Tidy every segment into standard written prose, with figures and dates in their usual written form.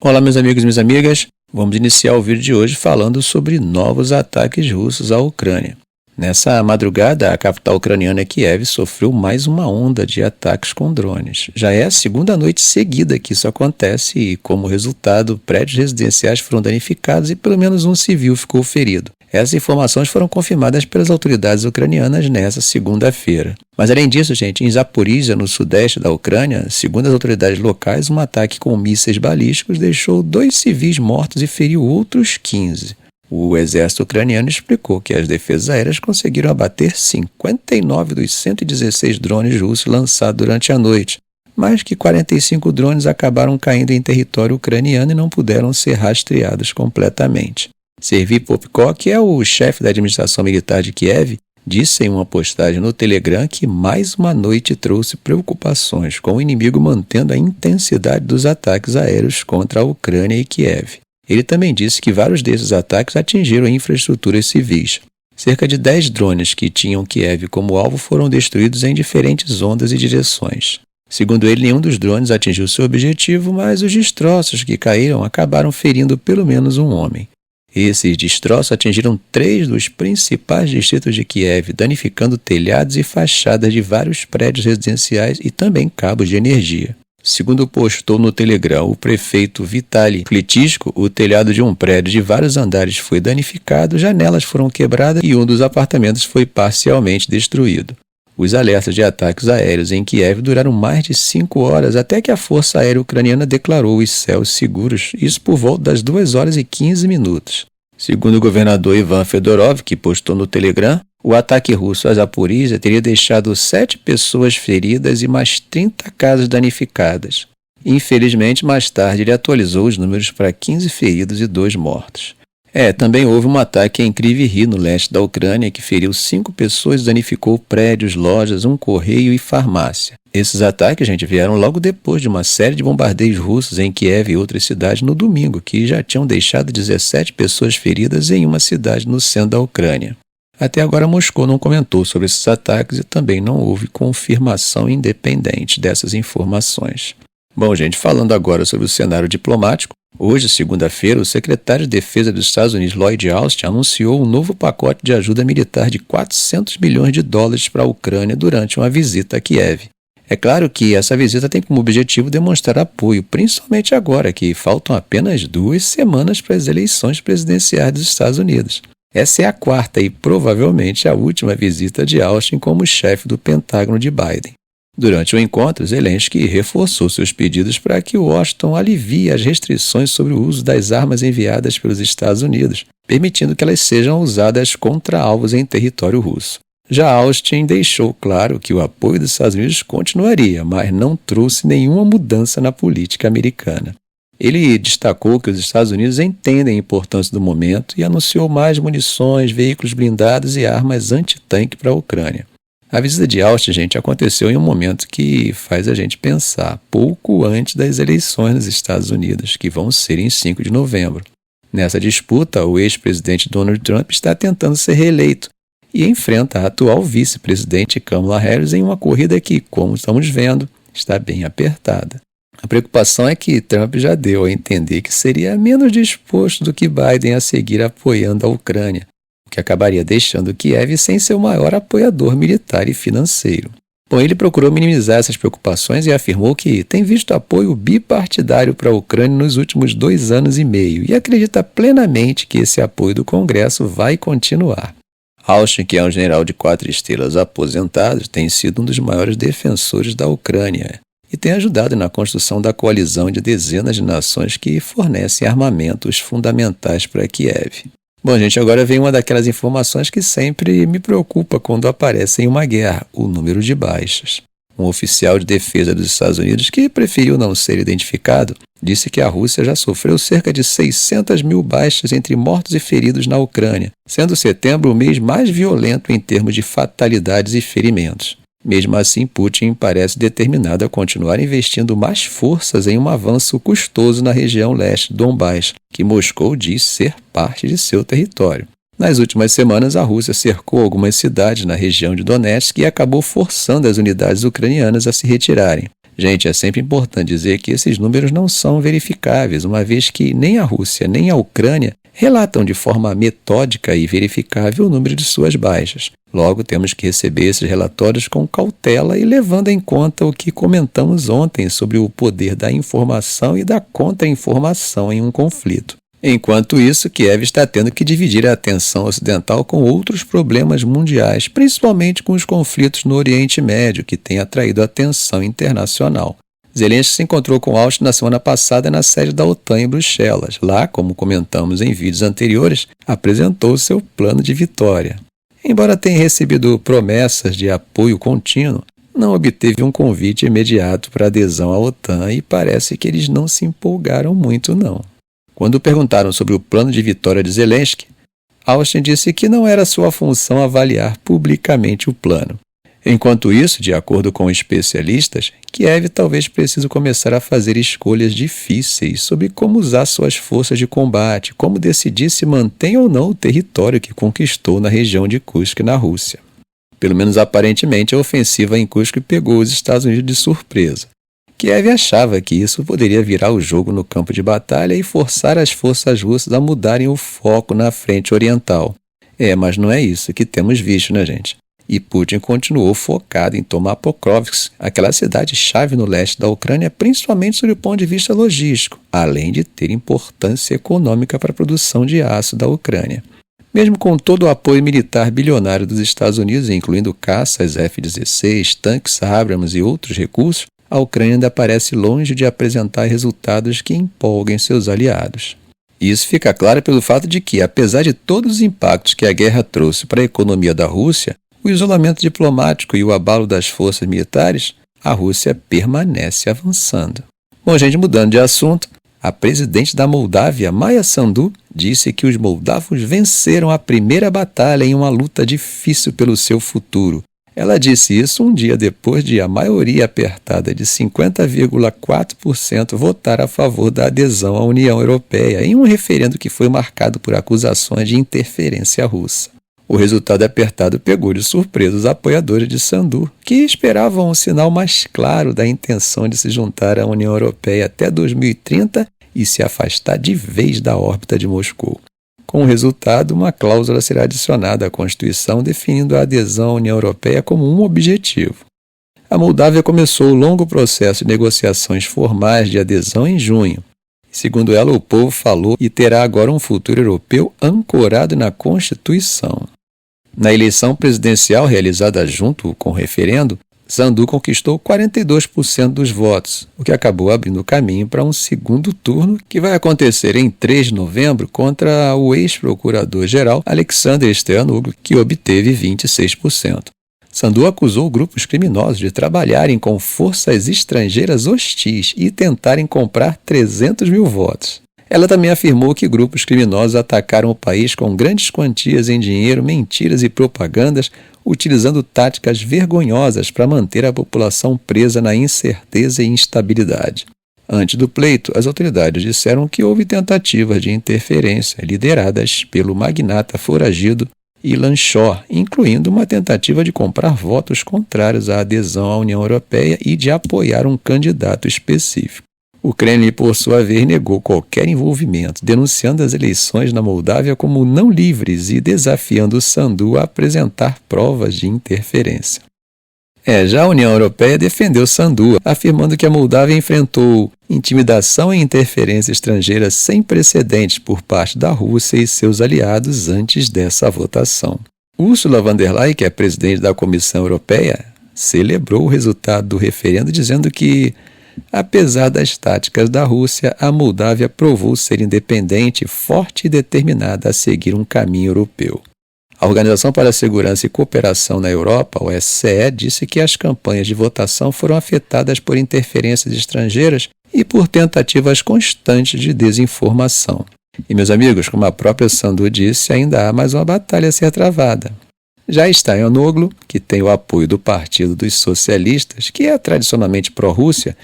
Olá, meus amigos e minhas amigas. Vamos iniciar o vídeo de hoje falando sobre novos ataques russos à Ucrânia. Nessa madrugada, a capital ucraniana Kiev sofreu mais uma onda de ataques com drones. Já é a segunda noite seguida que isso acontece e, como resultado, prédios residenciais foram danificados e pelo menos um civil ficou ferido. Essas informações foram confirmadas pelas autoridades ucranianas nesta segunda-feira. Mas além disso, gente, em Zaporizhia, no sudeste da Ucrânia, segundo as autoridades locais, um ataque com mísseis balísticos deixou 2 civis mortos e feriu outros 15. O exército ucraniano explicou que as defesas aéreas conseguiram abater 59 dos 116 drones russos lançados durante a noite, mas que 45 drones acabaram caindo em território ucraniano e não puderam ser rastreados completamente. Serhiy Popko, que é o chefe da administração militar de Kiev, disse em uma postagem no Telegram que mais uma noite trouxe preocupações, com o inimigo mantendo a intensidade dos ataques aéreos contra a Ucrânia e Kiev. Ele também disse que vários desses ataques atingiram infraestruturas civis. Cerca de 10 drones que tinham Kiev como alvo foram destruídos em diferentes ondas e direções. Segundo ele, nenhum dos drones atingiu seu objetivo, mas os destroços que caíram acabaram ferindo pelo menos um homem. Esses destroços atingiram 3 dos principais distritos de Kiev, danificando telhados e fachadas de vários prédios residenciais e também cabos de energia. Segundo postou no Telegram o prefeito Vitaly Klitschko, o telhado de um prédio de vários andares foi danificado, janelas foram quebradas e um dos apartamentos foi parcialmente destruído. Os alertas de ataques aéreos em Kiev duraram mais de 5 horas até que a Força Aérea Ucraniana declarou os céus seguros, isso por volta das 2 horas e 15 minutos. Segundo o governador Ivan Fedorov, que postou no Telegram, o ataque russo a Zaporizhia teria deixado 7 pessoas feridas e mais 30 casas danificadas. Infelizmente, mais tarde ele atualizou os números para 15 feridos e 2 mortos. Também houve um ataque em Kryvyi Rih, no leste da Ucrânia, que feriu 5 pessoas e danificou prédios, lojas, um correio e farmácia. Esses ataques, vieram logo depois de uma série de bombardeios russos em Kiev e outras cidades no domingo, que já tinham deixado 17 pessoas feridas em uma cidade no centro da Ucrânia. Até agora, Moscou não comentou sobre esses ataques e também não houve confirmação independente dessas informações. Bom, falando agora sobre o cenário diplomático, hoje, segunda-feira, o secretário de Defesa dos Estados Unidos, Lloyd Austin, anunciou um novo pacote de ajuda militar de 400 milhões de dólares para a Ucrânia durante uma visita a Kiev. É claro que essa visita tem como objetivo demonstrar apoio, principalmente agora que faltam apenas 2 semanas para as eleições presidenciais dos Estados Unidos. Essa é a 4ª e provavelmente a última visita de Austin como chefe do Pentágono de Biden. Durante o encontro, Zelensky reforçou seus pedidos para que Washington alivie as restrições sobre o uso das armas enviadas pelos Estados Unidos, permitindo que elas sejam usadas contra alvos em território russo. Já Austin deixou claro que o apoio dos Estados Unidos continuaria, mas não trouxe nenhuma mudança na política americana. Ele destacou que os Estados Unidos entendem a importância do momento e anunciou mais munições, veículos blindados e armas antitanque para a Ucrânia. A visita de Austin, aconteceu em um momento que faz a gente pensar, pouco antes das eleições nos Estados Unidos, que vão ser em 5 de novembro. Nessa disputa, o ex-presidente Donald Trump está tentando ser reeleito e enfrenta a atual vice-presidente Kamala Harris em uma corrida que, como estamos vendo, está bem apertada. A preocupação é que Trump já deu a entender que seria menos disposto do que Biden a seguir apoiando a Ucrânia, o que acabaria deixando Kiev sem seu maior apoiador militar e financeiro. Bom, ele procurou minimizar essas preocupações e afirmou que tem visto apoio bipartidário para a Ucrânia nos últimos 2 anos e meio e acredita plenamente que esse apoio do Congresso vai continuar. Austin, que é um general de 4 estrelas aposentado, tem sido um dos maiores defensores da Ucrânia e tem ajudado na construção da coalizão de dezenas de nações que fornecem armamentos fundamentais para Kiev. Bom, agora vem uma daquelas informações que sempre me preocupa quando aparece em uma guerra, o número de baixas. Um oficial de defesa dos Estados Unidos, que preferiu não ser identificado, disse que a Rússia já sofreu cerca de 600 mil baixas entre mortos e feridos na Ucrânia, sendo setembro o mês mais violento em termos de fatalidades e ferimentos. Mesmo assim, Putin parece determinado a continuar investindo mais forças em um avanço custoso na região leste do Donbás, que Moscou diz ser parte de seu território. Nas últimas semanas, a Rússia cercou algumas cidades na região de Donetsk e acabou forçando as unidades ucranianas a se retirarem. Gente, é sempre importante dizer que esses números não são verificáveis, uma vez que nem a Rússia nem a Ucrânia relatam de forma metódica e verificável o número de suas baixas. Logo, temos que receber esses relatórios com cautela e levando em conta o que comentamos ontem sobre o poder da informação e da contra-informação em um conflito. Enquanto isso, Kiev está tendo que dividir a atenção ocidental com outros problemas mundiais, principalmente com os conflitos no Oriente Médio, que têm atraído a atenção internacional. Zelensky se encontrou com Austin na semana passada na sede da OTAN em Bruxelas. Lá, como comentamos em vídeos anteriores, apresentou seu plano de vitória. Embora tenha recebido promessas de apoio contínuo, não obteve um convite imediato para adesão à OTAN e parece que eles não se empolgaram muito, não. Quando perguntaram sobre o plano de vitória de Zelensky, Austin disse que não era sua função avaliar publicamente o plano. Enquanto isso, de acordo com especialistas, Kiev talvez precise começar a fazer escolhas difíceis sobre como usar suas forças de combate, como decidir se mantém ou não o território que conquistou na região de Kursk, na Rússia. Pelo menos aparentemente, a ofensiva em Kursk pegou os Estados Unidos de surpresa. Kiev achava que isso poderia virar o jogo no campo de batalha e forçar as forças russas a mudarem o foco na frente oriental. Mas não é isso que temos visto, né, gente? E Putin continuou focado em tomar Pokrovsk, aquela cidade-chave no leste da Ucrânia, principalmente sob o ponto de vista logístico, além de ter importância econômica para a produção de aço da Ucrânia. Mesmo com todo o apoio militar bilionário dos Estados Unidos, incluindo caças F-16, tanques Abrams e outros recursos, a Ucrânia ainda parece longe de apresentar resultados que empolguem seus aliados. Isso fica claro pelo fato de que, apesar de todos os impactos que a guerra trouxe para a economia da Rússia, o isolamento diplomático e o abalo das forças militares, a Rússia permanece avançando. Bom, gente, mudando de assunto, a presidente da Moldávia, Maia Sandu, disse que os moldavos venceram a primeira batalha em uma luta difícil pelo seu futuro. Ela disse isso um dia depois de a maioria apertada de 50,4% votar a favor da adesão à União Europeia em um referendo que foi marcado por acusações de interferência russa. O resultado apertado pegou de surpresa os apoiadores de Sandu, que esperavam um sinal mais claro da intenção de se juntar à União Europeia até 2030 e se afastar de vez da órbita de Moscou. Com o resultado, uma cláusula será adicionada à Constituição definindo a adesão à União Europeia como um objetivo. A Moldávia começou o longo processo de negociações formais de adesão em junho. Segundo ela, o povo falou e terá agora um futuro europeu ancorado na Constituição. Na eleição presidencial realizada junto com o referendo, Sandu conquistou 42% dos votos, o que acabou abrindo caminho para um segundo turno que vai acontecer em 3 de novembro contra o ex-procurador-geral Alexander Stoyanoglu, que obteve 26%. Sandu acusou grupos criminosos de trabalharem com forças estrangeiras hostis e tentarem comprar 300 mil votos. Ela também afirmou que grupos criminosos atacaram o país com grandes quantias em dinheiro, mentiras e propagandas, utilizando táticas vergonhosas para manter a população presa na incerteza e instabilidade. Antes do pleito, as autoridades disseram que houve tentativas de interferência lideradas pelo magnata foragido Ilan Shor, incluindo uma tentativa de comprar votos contrários à adesão à União Europeia e de apoiar um candidato específico. O Kremlin, por sua vez, negou qualquer envolvimento, denunciando as eleições na Moldávia como não livres e desafiando Sandu a apresentar provas de interferência. Já a União Europeia defendeu Sandu, afirmando que a Moldávia enfrentou intimidação e interferência estrangeira sem precedentes por parte da Rússia e seus aliados antes dessa votação. Ursula von der Leyen, que é presidente da Comissão Europeia, celebrou o resultado do referendo, dizendo que, apesar das táticas da Rússia, a Moldávia provou ser independente, forte e determinada a seguir um caminho europeu. A Organização para a Segurança e Cooperação na Europa, OSCE, disse que as campanhas de votação foram afetadas por interferências estrangeiras e por tentativas constantes de desinformação. E, meus amigos, como a própria Sandu disse, ainda há mais uma batalha a ser travada. Já Stoyanoglu, que tem o apoio do Partido dos Socialistas, que é tradicionalmente pró-Rússia,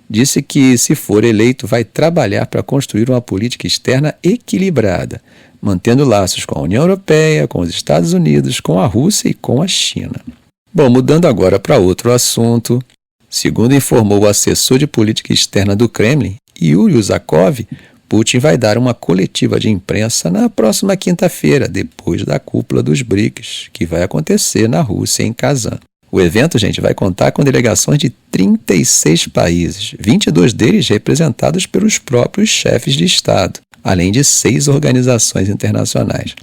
disse que, se for eleito, vai trabalhar para construir uma política externa equilibrada, mantendo laços com a União Europeia, com os Estados Unidos, com a Rússia e com a China. Bom, mudando agora para outro assunto, Segundo informou o assessor de política externa do Kremlin, Yuri Uzakov, Putin vai dar uma coletiva de imprensa na próxima quinta-feira, depois da cúpula dos BRICS, que vai acontecer na Rússia, em Kazan. O evento, gente, vai contar com delegações de 36 países, 22 deles representados pelos próprios chefes de Estado, além de 6 organizações internacionais.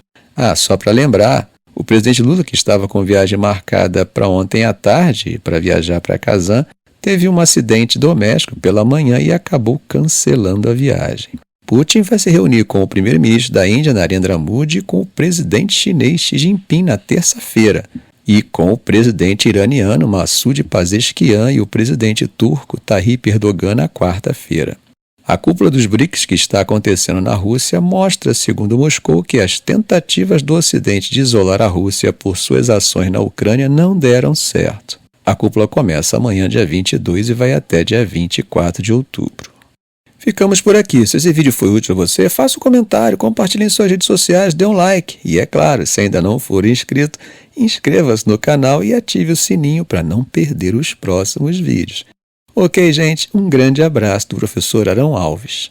Só para lembrar, o presidente Lula, que estava com viagem marcada para ontem à tarde, para viajar para Kazan, teve um acidente doméstico pela manhã e acabou cancelando a viagem. Putin vai se reunir com o primeiro-ministro da Índia, Narendra Modi, e com o presidente chinês Xi Jinping na terça-feira, e com o presidente iraniano Massoud Pezeshkian e o presidente turco Tayyip Erdogan na quarta-feira. A cúpula dos BRICS que está acontecendo na Rússia mostra, segundo Moscou, que as tentativas do Ocidente de isolar a Rússia por suas ações na Ucrânia não deram certo. A cúpula começa amanhã, dia 22, e vai até dia 24 de outubro. Ficamos por aqui. Se esse vídeo foi útil a você, faça um comentário, compartilhe em suas redes sociais, dê um like. E é claro, se ainda não for inscrito, inscreva-se no canal e ative o sininho para não perder os próximos vídeos. Ok, gente? Um grande abraço do professor Arão Alves.